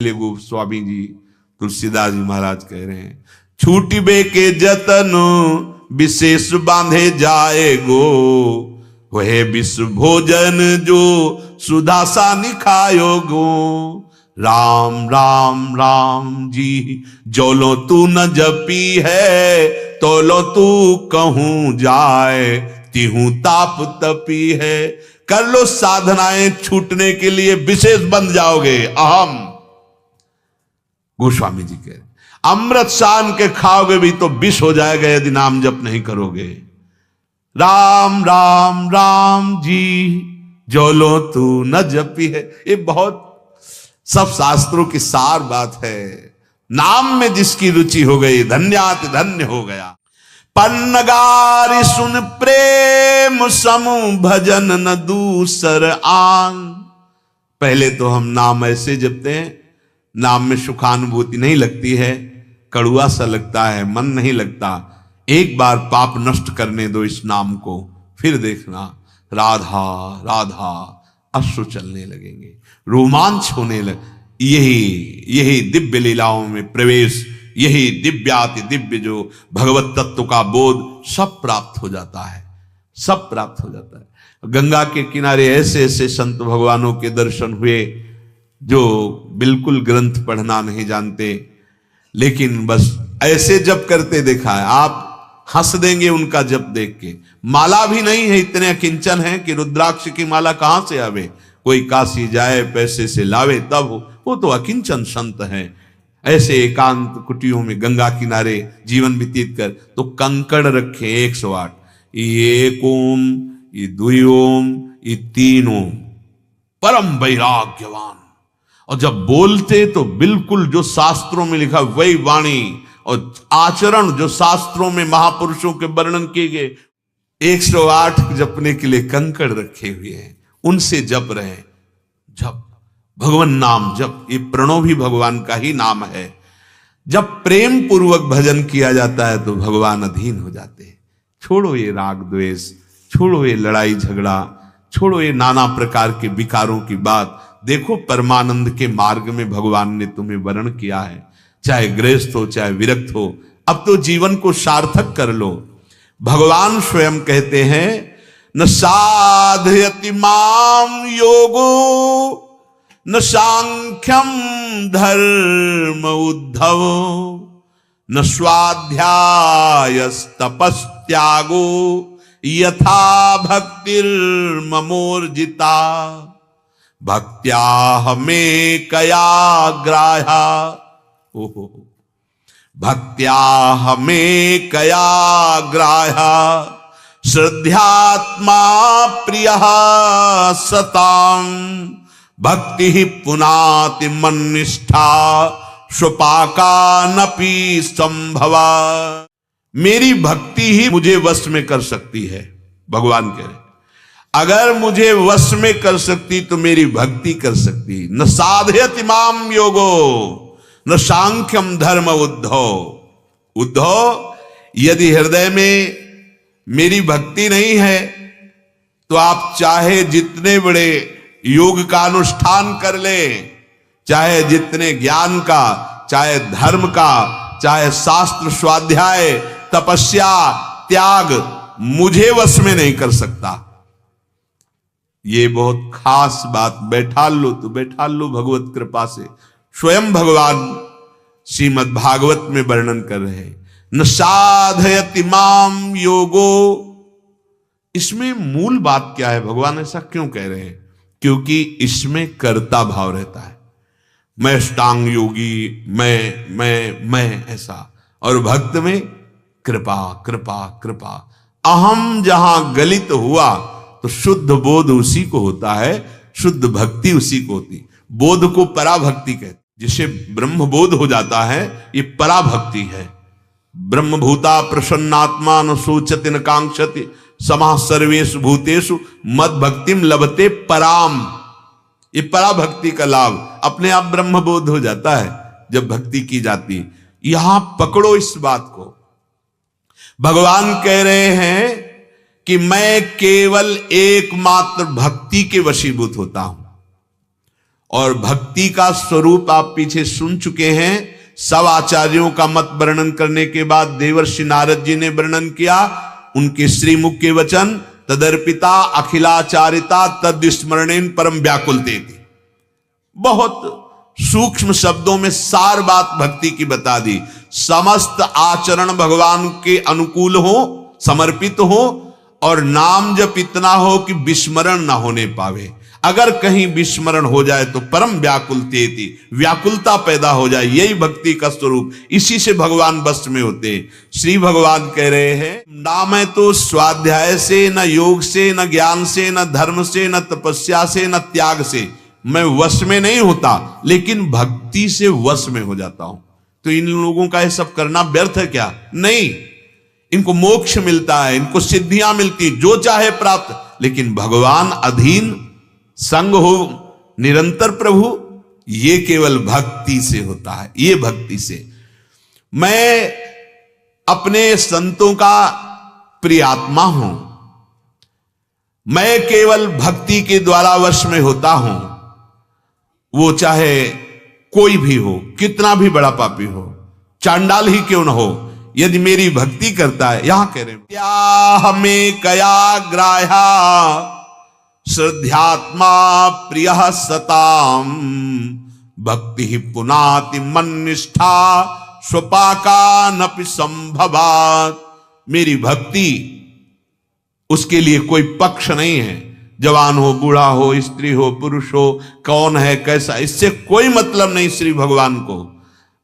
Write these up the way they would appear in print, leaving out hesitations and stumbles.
गोस्वामी जी, तुलसीदास जी महाराज कह रहे हैं, छूटिबे के जतन विशेष बांधे जाए गो, वह विश्व भोजन जो सुधा सा निखायो गो। राम राम राम जी जोलो तू न जपी है, तोलो तू कहूं जाए, तिहू ताप तपी है। कर लो साधनाएं, छूटने के लिए विशेष बंध जाओगे। अहम गोस्वामी जी कह रहे, अमृत सान के खाओगे भी तो विष हो जाएगा यदि नाम जप नहीं करोगे। राम राम राम जी जोलो तू न जपी है, ये बहुत सब शास्त्रों की सार बात है। नाम में जिसकी रुचि हो गई धन्याति धन्य हो गया। पन्नगारी सुन प्रेम समूह भजन न दूसर आन। पहले तो हम नाम ऐसे जपते हैं, नाम में सुखानुभूति नहीं लगती है, कड़ुआ सा लगता है, मन नहीं लगता। एक बार पाप नष्ट करने दो इस नाम को, फिर देखना राधा राधा अश्रु चलने लगेंगे, रोमांच होने लगे। यही दिव्य लीलाओं में प्रवेश, यही दिव्याति दिव्य जो भगवत तत्व का बोध सब प्राप्त हो जाता है, सब प्राप्त हो जाता है। गंगा के किनारे ऐसे ऐसे संत भगवानों के दर्शन हुए जो बिल्कुल ग्रंथ पढ़ना नहीं जानते, लेकिन बस ऐसे जप करते देखा है। आप हंस देंगे उनका जप देख के। माला भी नहीं है, इतने किंचन है कि रुद्राक्ष की माला कहां से आवे, कोई काशी जाए पैसे से लावे तब हो, वो तो अकिंचन संत हैं। ऐसे एकांत कुटियों में गंगा किनारे जीवन व्यतीत कर, तो कंकड़ रखे 108, ये एक ओम, ये दुई ओम, ये तीन ओम, परम वैराग्यवान। और जब बोलते तो बिल्कुल जो शास्त्रों में लिखा वही वाणी, और आचरण जो शास्त्रों में महापुरुषों के वर्णन किए गए। 108 जपने के लिए कंकड़ रखे हुए हैं, उनसे जप रहे हैं। जप भगवान नाम जप, ये प्रणव भी भगवान का ही नाम है। जब प्रेम पूर्वक भजन किया जाता है तो भगवान अधीन हो जाते हैं। छोड़ो ये राग द्वेष, छोड़ो ये लड़ाई झगड़ा, छोड़ो ये नाना प्रकार के विकारों की बात। देखो परमानंद के मार्ग में भगवान ने तुम्हें वर्ण किया है, चाहे गृहस्थ हो चाहे विरक्त हो। अब तो जीवन को सार्थक कर लो। भगवान स्वयं कहते हैं, न साधयति माम योगो न सांख्यम धर्म उद्धव, न स्वाध्याय तपस्त्यागो यथा भक्तिर्ममोर्जिता। भक्त्या हमें कया ग्राह्या, ओहो भक्त्या हमें कया ग्राह्या, श्रद्धात्मा प्रियः सताम। भक्ति ही पुनाति मन्निष्ठा, स्वपाका नपि संभवा। मेरी भक्ति ही मुझे वश में कर सकती है। भगवान कह रहे, अगर मुझे वश में कर सकती तो मेरी भक्ति कर सकती। न साधयति माम योगो न सांख्यम धर्म उद्धव। उद्धव, यदि हृदय में मेरी भक्ति नहीं है तो आप चाहे जितने बड़े योग का अनुष्ठान कर ले, चाहे जितने ज्ञान का, चाहे धर्म का, चाहे शास्त्र स्वाध्याय तपस्या त्याग, मुझे वश में नहीं कर सकता। ये बहुत खास बात, बैठा लो तो बैठा लो भगवत कृपा से। स्वयं भगवान श्रीमद् भागवत में वर्णन कर रहे हैं, न साधयति माम योगो। इसमें मूल बात क्या है, भगवान ऐसा क्यों कह रहे हैं? क्योंकि इसमें कर्ता भाव रहता है। मैं अष्टांग योगी, मैं ऐसा, और भक्त में कृपा कृपा कृपा। अहम जहां गलित हुआ तो शुद्ध बोध उसी को होता है, शुद्ध भक्ति उसी को होती। बोध को पराभक्ति कहते, जिसे ब्रह्म बोध हो जाता है ये पराभक्ति है। ब्रह्मभूता प्रसन्नात्मा न सोचति न कांक्षति, समाः सर्वेषु भूतेषु मद भक्तिम लभते पराम। ये पराभक्ति का लाभ, अपने आप ब्रह्म बोध हो जाता है जब भक्ति की जाती। यहां पकड़ो इस बात को। भगवान कह रहे हैं कि मैं केवल एकमात्र भक्ति के वशीभूत होता हूं, और भक्ति का स्वरूप आप पीछे सुन चुके हैं। सब आचार्यों का मत वर्णन करने के बाद देवर्षि नारद जी ने वर्णन किया, उनके श्रीमुख के वचन, तदर्पिता अखिलाचारिता तद स्मरणेन परम व्याकुलते थी। बहुत सूक्ष्म शब्दों में सार बात भक्ति की बता दी। समस्त आचरण भगवान के अनुकूल हो, समर्पित हो, और नाम जब इतना हो कि विस्मरण ना होने पावे। अगर कहीं विस्मरण हो जाए तो परम व्याकुलते थी, व्याकुलता पैदा हो जाए, यही भक्ति का स्वरूप। इसी से भगवान वश में होते हैं। श्री भगवान कह रहे हैं, ना मैं तो स्वाध्याय से, न योग से, न ज्ञान से, न धर्म से, न तपस्या से, न त्याग से मैं वश में नहीं होता, लेकिन भक्ति से वश में हो जाता हूं। तो इन लोगों का ये सब करना व्यर्थ है क्या? नहीं, इनको मोक्ष मिलता है, इनको सिद्धियां मिलती, जो चाहे प्राप्त। लेकिन भगवान अधीन संग हो निरंतर प्रभु, ये केवल भक्ति से होता है। ये भक्ति से मैं अपने संतों का प्रियात्मा हूं, मैं केवल भक्ति के द्वारा वश में होता हूं। वो चाहे कोई भी हो, कितना भी बड़ा पापी हो, चांडाल ही क्यों न हो, यदि मेरी भक्ति करता है। यहां कह रहे हैं, क्या हमें कया ग्राह्या श्रद्धात्मा प्रिय सताम भक्ति ही पुनाति मन निष्ठा स्वपाका नपि संभवात। मेरी भक्ति उसके लिए कोई पक्ष नहीं है। जवान हो, बूढ़ा हो, स्त्री हो, पुरुष हो, कौन है, कैसा, इससे कोई मतलब नहीं श्री भगवान को।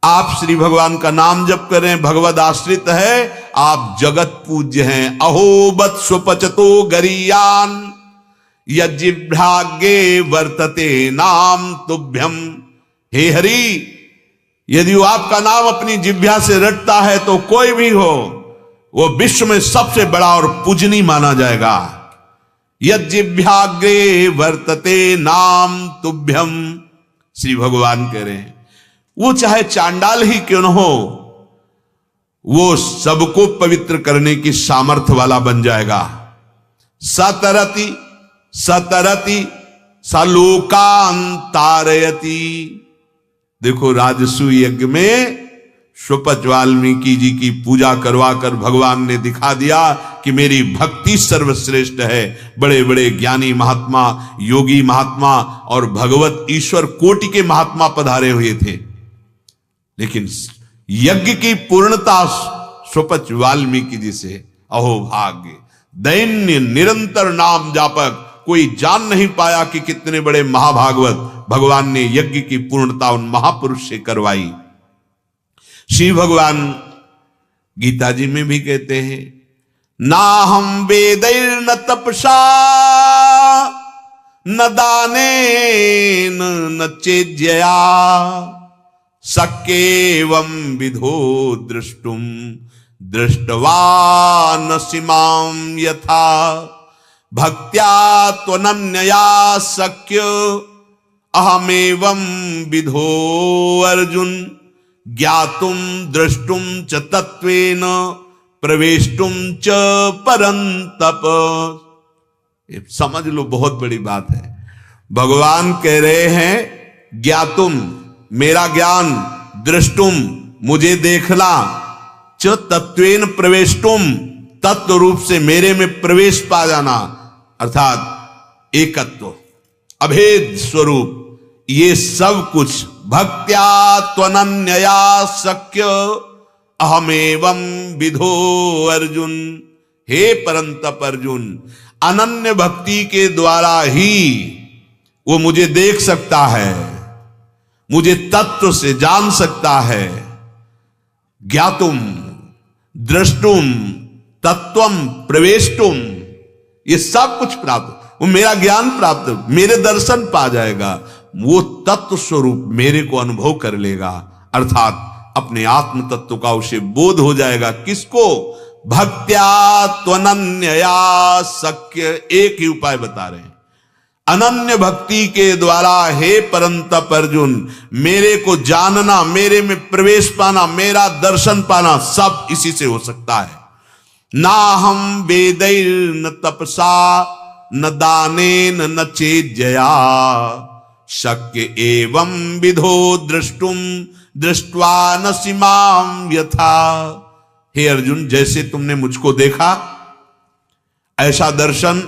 आप श्री भगवान का नाम जप करें, भगवद आश्रित है, आप जगत पूज्य हैं। अहोबत स्वपचतो गरीयान यज्जिभ्राग्ये वर्तते नाम तुभ्यम। हे हरि, यदि वो आपका नाम अपनी जिह्वा से रटता है तो कोई भी हो, वो विश्व में सबसे बड़ा और पूजनीय माना जाएगा। यज्जिभ्याग्रे वर्तते नाम तुभ्यम। श्री भगवान कह रहे हैं, वो चाहे चांडाल ही क्यों न हो, वो सबको पवित्र करने की सामर्थ्य वाला बन जाएगा। सतरति सतरति सलोकान तारयति। देखो, राजसु यज्ञ में सुपच वाल्मीकि जी की पूजा करवा कर भगवान ने दिखा दिया कि मेरी भक्ति सर्वश्रेष्ठ है। बड़े बड़े ज्ञानी महात्मा, योगी महात्मा और भगवत ईश्वर कोटि के महात्मा पधारे हुए थे, लेकिन यज्ञ की पूर्णता सुपच वाल्मीकि जी से। अहो भाग्य, दैन्य निरंतर नाम जापक कोई जान नहीं पाया कि कितने बड़े महाभागवत भगवान ने यज्ञ की पूर्णता उन महापुरुष से करवाई। श्री भगवान गीता जी में भी कहते हैं, ना हम वेदैर न तपसा न दानेन न चेज्यया शक्येवं विधो दृष्टुम दृष्टवा न सीमां यथा भक्त्या त्वनन्यया शक्य अहमेवं विधो अर्जुन ज्ञातुम द्रष्टुम च तत्वेन प्रवेष्टुम च परंतप। समझ लो, बहुत बड़ी बात है। भगवान कह रहे हैं, ज्ञातुम मेरा ज्ञान, दृष्टुम मुझे देखना, च तत्वेन प्रवेष्टुम तत्व रूप से मेरे में प्रवेश पा जाना, अर्थात एकत्व, अभेद स्वरूप, ये सब कुछ भक्त्या त्वनन्यया शक्य अहमेवं विधो अर्जुन। हे परंतप अर्जुन, अनन्य भक्ति के द्वारा ही वो मुझे देख सकता है, मुझे तत्व से जान सकता है। ज्ञातुम द्रष्टुम तत्वम प्रवेष्टुम, ये सब कुछ प्राप्त, वो मेरा ज्ञान प्राप्त, मेरे दर्शन पा जाएगा, वो तत्व स्वरूप मेरे को अनुभव कर लेगा, अर्थात अपने आत्म तत्व का उसे बोध हो जाएगा। किसको? भक्त्या त्वनन्यया शक्य। एक ही उपाय बता रहे हैं, अनन्य भक्ति के द्वारा हे परंतप अर्जुन, मेरे को जानना, मेरे में प्रवेश पाना, मेरा दर्शन पाना, सब इसी से हो सकता है। ना हम वेदैर न तपसा न दानेन न चेज्यया शक्य एवं विधो द्रष्टुम दृष्ट्वा न सीमाम यथा। हे अर्जुन, जैसे तुमने मुझको देखा ऐसा दर्शन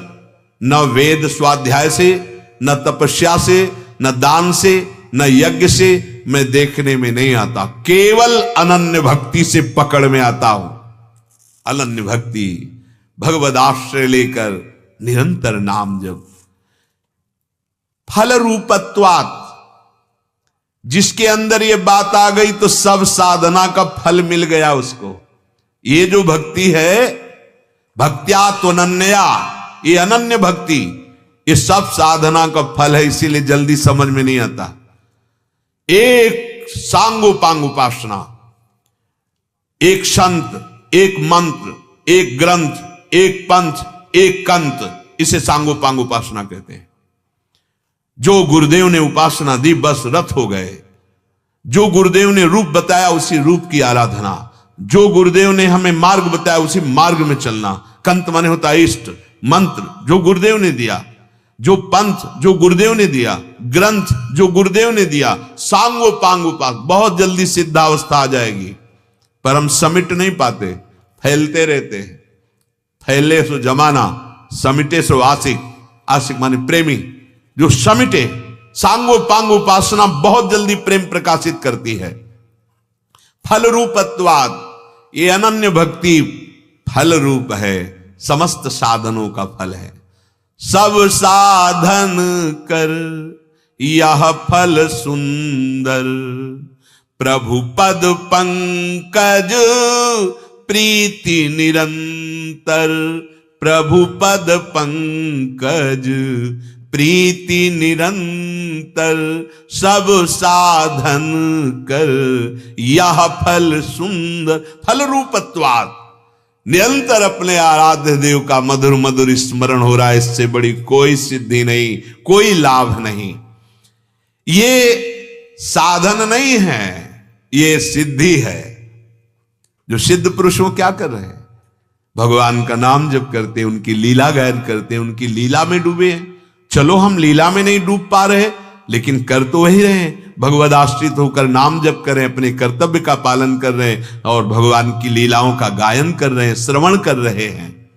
न वेद स्वाध्याय से, न तपस्या से, न दान से, न यज्ञ से मैं देखने में नहीं आता, केवल अनन्य भक्ति से पकड़ में आता हूं। अनन्य भक्ति, भगवद आश्रय लेकर निरंतर नाम जप। फल रूपत्वात्, जिसके अंदर ये बात आ गई तो सब साधना का फल मिल गया उसको। ये जो भक्ति है, भक्त्या त्वनन्या, ये अनन्य भक्ति, ये सब साधना का फल है, इसीलिए जल्दी समझ में नहीं आता। एक सांगोपांग उपासना, एक संत, एक मंत्र, एक ग्रंथ, एक पंथ, एक कंत, इसे सांगोपांग उपासना कहते हैं। जो गुरुदेव ने उपासना दी बस रथ हो गए। जो गुरुदेव ने रूप बताया उसी रूप की आराधना, जो गुरुदेव ने हमें मार्ग बताया उसी मार्ग में चलना। कंत माने होता इष्ट, मंत्र जो गुरुदेव ने दिया, जो पंथ जो गुरुदेव ने दिया, ग्रंथ जो गुरुदेव ने दिया, सांगोपांग उपासना। बहुत जल्दी सिद्धावस्था आ जाएगी, पर हम समिट नहीं पाते, फैलते रहते हैं। फैले सो जमाना, समिटे सो आशिक। आशिक माने प्रेमी, जो समिटे। सांगोपांग उपासना बहुत जल्दी प्रेम प्रकाशित करती है। फल रूपत्वाद, ये अनन्य भक्ति फल रूप है, समस्त साधनों का फल है। सब साधन कर यह फल सुंदर, प्रभु पद पंकज प्रीति निरंतर। प्रभु पद पंकज प्रीति निरंतर, सब साधन कर यह फल सुंदर। फल रूपत्वात्, निरंतर अपने आराध्य देव का मधुर मधुर स्मरण हो रहा है, इससे बड़ी कोई सिद्धि नहीं, कोई लाभ नहीं। ये साधन नहीं है, ये सिद्धि है। जो सिद्ध पुरुष वो क्या कर रहे हैं? भगवान का नाम जप करते हैं, उनकी लीला गायन करते हैं, उनकी लीला में डूबे हैं। चलो हम लीला में नहीं डूब पा रहे, लेकिन कर तो वही रहे हैं, भगवद आश्रित होकर नाम जप कर रहे हैं, अपने कर्तव्य का पालन कर रहे हैं और भगवान की लीलाओं का गायन कर रहे हैं, श्रवण कर रहे हैं।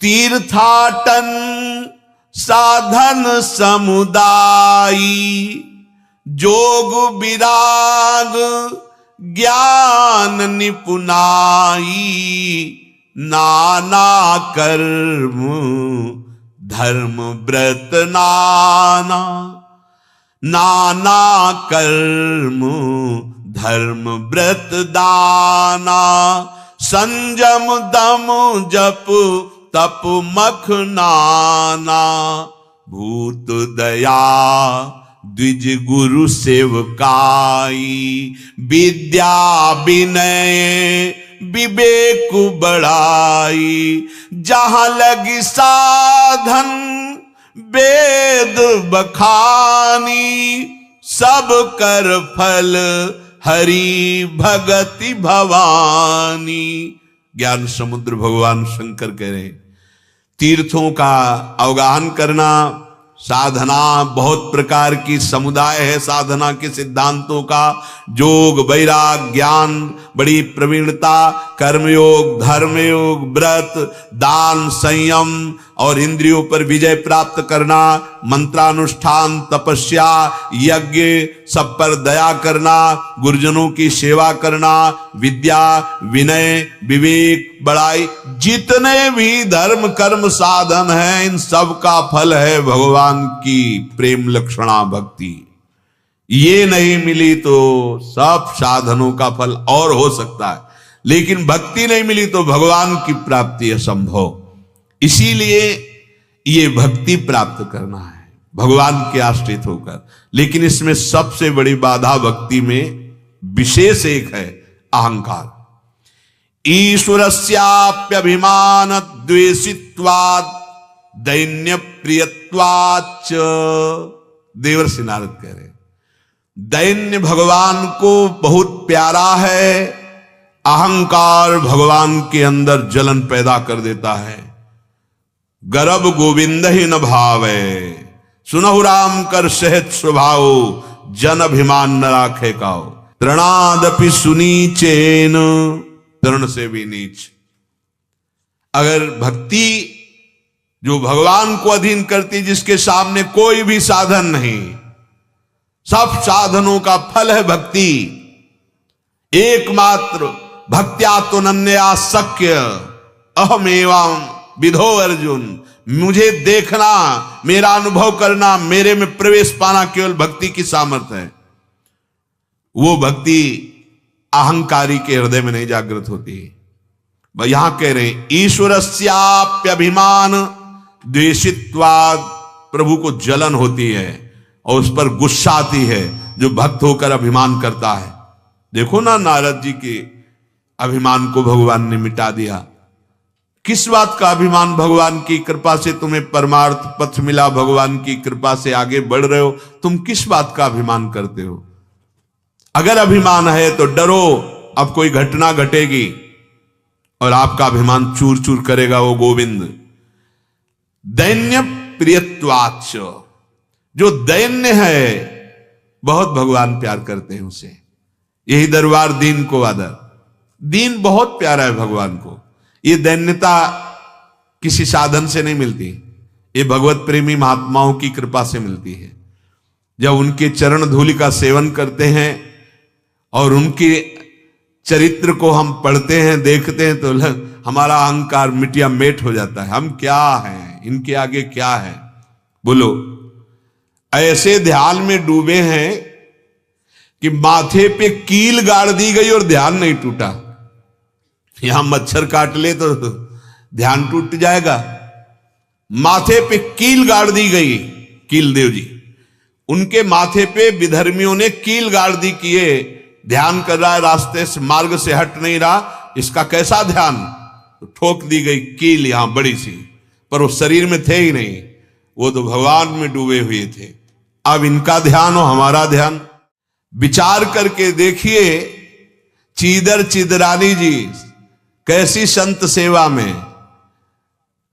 तीर्थाटन साधन समुदायी, जोग विराग ज्ञान निपुनाई। नाना कर्म धर्म व्रत नाना, नाना कर्म धर्म व्रत दाना। संजम दम जप तप मख नाना, भूत दया द्विज गुरु सेवकाई। विद्या विनय विवेक बढ़ाई, जहां लगी साधन वेद बखानी। सब कर फल हरि भगति भवानी। ज्ञान समुद्र भगवान शंकर कह रहे हैं, तीर्थों का अवगाहन करना, साधना बहुत प्रकार की समुदाय है साधना के सिद्धांतों का। योग वैराग ज्ञान बड़ी प्रवीणता, कर्मयोग धर्मयोग व्रत दान संयम और इंद्रियों पर विजय प्राप्त करना, मंत्रानुष्ठान तपस्या यज्ञ सब पर दया करना, गुरुजनों की सेवा करना, विद्या विनय विवेक बड़ाई, जितने भी धर्म कर्म साधन हैं इन सब का फल है भगवान की प्रेम लक्षणा भक्ति। ये नहीं मिली तो सब साधनों का फल और हो सकता है, लेकिन भक्ति नहीं मिली तो भगवान की प्राप्ति असंभव। इसीलिए ये भक्ति प्राप्त करना है भगवान के आश्रित होकर। लेकिन इसमें सबसे बड़ी बाधा भक्ति में विशेष एक है अहंकार। ईश्वरस्याप्यभिमान द्वेषित्वात् दैन्य प्रियत्वाच्च। देवर्षि नारद कह रहे दैन्य भगवान को बहुत प्यारा है, अहंकार भगवान के अंदर जलन पैदा कर देता है। गर्भ गोविंद ही न भावे, सुनहु राम कर सहज स्वभाव, जन अभिमान न राखे काओ। तृणादपि सुनीचेन, तृण से भी नीच। अगर भक्ति जो भगवान को अधीन करती, जिसके सामने कोई भी साधन नहीं, सब साधनों का फल है भक्ति, एकमात्र भक्त्या तो नन्या शक्य अहमेवां विधो अर्जुन। मुझे देखना, मेरा अनुभव करना, मेरे में प्रवेश पाना केवल भक्ति की सामर्थ्य है। वो भक्ति अहंकारी के हृदय में नहीं जागृत होती। यहां कह रहे हैं ईश्वरस्याप्यभिमान द्वेषित्वाद, प्रभु को जलन होती है और उस पर गुस्सा आती है जो भक्त होकर अभिमान करता है। देखो ना, नारद जी के अभिमान को भगवान ने मिटा दिया। किस बात का अभिमान? भगवान की कृपा से तुम्हें परमार्थ पथ मिला, भगवान की कृपा से आगे बढ़ रहे हो, तुम किस बात का अभिमान करते हो? अगर अभिमान है तो डरो, अब कोई घटना घटेगी और आपका अभिमान चूर चूर करेगा वो गोविंद। दैन्य प्रियत्वाच, जो दैन्य है बहुत भगवान प्यार करते हैं उसे। यही दरबार दीन को आदर, दीन बहुत प्यारा है भगवान को। ये दैन्यता किसी साधन से नहीं मिलती, ये भगवत प्रेमी महात्माओं की कृपा से मिलती है। जब उनके चरण धूलि का सेवन करते हैं और उनके चरित्र को हम पढ़ते हैं, देखते हैं, तो हमारा अहंकार मिटिया मेट हो जाता है। हम क्या हैं, इनके आगे क्या है? बोलो, ऐसे ध्यान में डूबे हैं कि माथे पे कील गाड़ दी गई और ध्यान नहीं टूटा। यहां मच्छर काट ले तो ध्यान टूट जाएगा। माथे पे कील गाड़ दी गई, कील देव जी, उनके माथे पे विधर्मियों ने कील गाड़ दी कि ये ध्यान कर रहा है, रास्ते से मार्ग से हट नहीं रहा, इसका कैसा ध्यान? तो ठोक दी गई कील यहां बड़ी सी, पर वो शरीर में थे ही नहीं, वो तो भगवान में डूबे हुए थे। अब इनका ध्यान और हमारा ध्यान, विचार करके देखिए। चीदर चिदरानी जी कैसी संत सेवा में,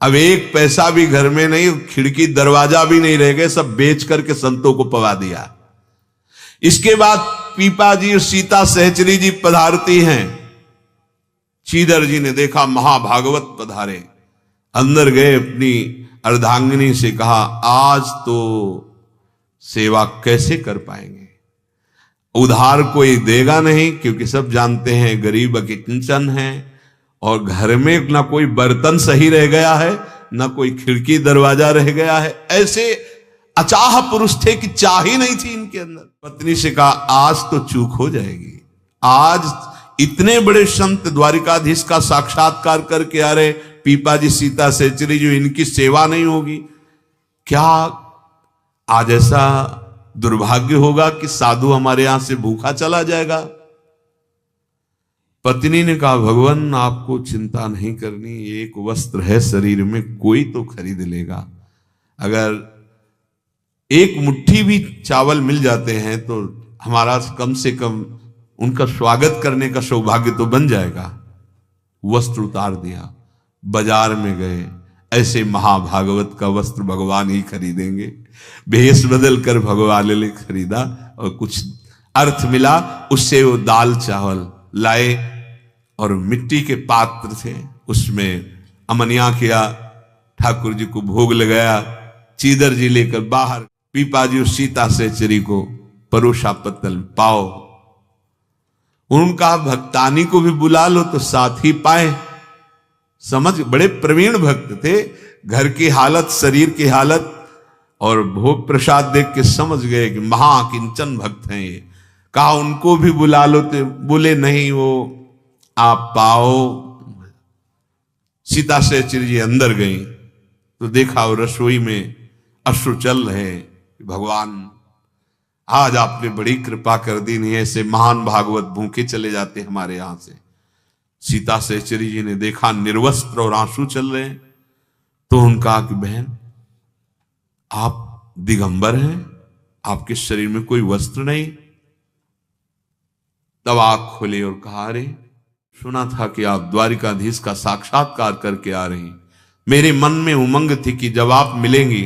अब एक पैसा भी घर में नहीं, खिड़की दरवाजा भी नहीं रह गए, सब बेच करके संतों को पवा दिया। इसके बाद पीपा जी और सीता सहचरी जी पधारती हैं। चीदर जी ने देखा महाभागवत पधारे, अंदर गए, अपनी अर्धांगिनी से कहा आज तो सेवा कैसे कर पाएंगे, उधार कोई देगा नहीं, क्योंकि सब जानते हैं गरीब किंचन है और घर में ना कोई बर्तन सही रह गया है, ना कोई खिड़की दरवाजा रह गया है। ऐसे अचाह पुरुष थे कि चाह ही नहीं थी इनके अंदर। पत्नी से कहा आज तो चूक हो जाएगी, आज इतने बड़े संत द्वारिकाधीश का साक्षात्कार करके आ रहे पीपा जी सीता सहचरी जो, इनकी सेवा नहीं होगी क्या? आज ऐसा दुर्भाग्य होगा कि साधु हमारे यहां से भूखा चला जाएगा। पत्नी ने कहा भगवान आपको चिंता नहीं करनी, एक वस्त्र है शरीर में, कोई तो खरीद लेगा। अगर एक मुट्ठी भी चावल मिल जाते हैं तो हमारा कम से कम उनका स्वागत करने का सौभाग्य तो बन जाएगा। वस्त्र उतार दिया, बाजार में गए, ऐसे महाभागवत का वस्त्र भगवान ही खरीदेंगे, भेष बदल कर भगवान ने खरीदा और कुछ अर्थ मिला, उससे वो दाल चावल लाए और मिट्टी के पात्र थे, उसमें अमनिया किया, ठाकुर जी को भोग लगाया। चीदर जी लेकर बाहर पीपा जी और सीता सहचरी को परोसा पत्तल पाओ। उनका भक्तानी को भी बुला लो तो साथ ही पाए। समझ, बड़े प्रवीण भक्त थे, घर की हालत, शरीर की हालत और भोग प्रसाद देख के समझ गए कि महाकिंचन भक्त हैं ये। कहा उनको भी बुला लो, तो बोले नहीं, वो आप पाओ। सीता सहचरी जी अंदर गई तो देखा वो रसोई में अश्रु चल रहे। भगवान आज आपने बड़ी कृपा कर दी, नहीं ऐसे महान भागवत भूखे चले जाते हमारे यहां से। सीता सहचरी जी ने देखा निर्वस्त्र और आंसू चल रहे हैं, तो उन्होंने कहा कि बहन आप दिगंबर हैं, आपके शरीर में कोई वस्त्र नहीं। तब आंख खोले और कहा अरे सुना था कि आप द्वारिकाधीश का साक्षात्कार करके आ रही, मेरे मन में उमंग थी कि जब आप मिलेंगी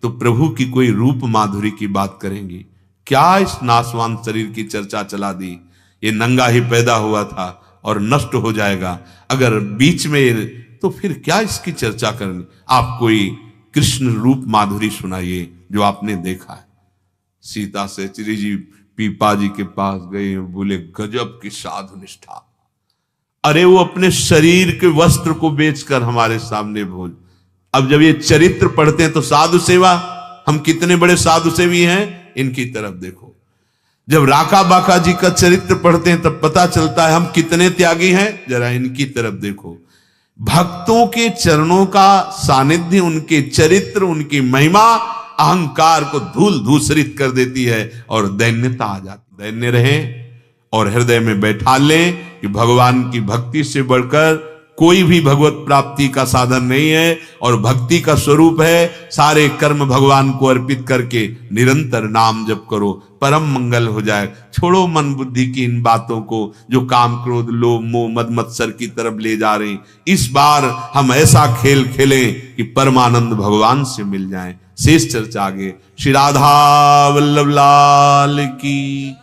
तो प्रभु की कोई रूप माधुरी की बात करेंगी। क्या इस नासवान शरीर की चर्चा चला दी, ये नंगा ही पैदा हुआ था और नष्ट हो जाएगा अगर बीच में, तो फिर क्या इसकी चर्चा करनी। आप कोई कृष्ण रूप माधुरी सुनाइए जो आपने देखा है। सीता से श्री जी पीपा जी के पास गए, बोले गजब की साधु निष्ठा। अरे वो अपने शरीर के वस्त्र को बेचकर हमारे सामने भोज। अब जब ये चरित्र पढ़ते हैं तो साधु सेवा, हम कितने बड़े साधु सेवी हैं, इनकी तरफ देखो। जब राका बाका जी का चरित्र पढ़ते हैं तब पता चलता है हम कितने त्यागी हैं, जरा इनकी तरफ देखो। भक्तों के चरणों का सानिध्य, उनके चरित्र, उनकी महिमा अहंकार को धूल धूसरित कर देती है और दैन्यता आ जाती। दैन्य रहे और हृदय में बैठा लें कि भगवान की भक्ति से बढ़कर कोई भी भगवत प्राप्ति का साधन नहीं है, और भक्ति का स्वरूप है सारे कर्म भगवान को अर्पित करके निरंतर नाम जप करो, परम मंगल हो जाए। छोड़ो मन बुद्धि की इन बातों को जो काम क्रोध लोभ मोह मद मत्सर की तरफ ले जा रहे हैं। इस बार हम ऐसा खेल खेलें कि परमानंद भगवान से मिल जाए। शेष चर्चा आगे। श्री राधा वल्लभ लाल की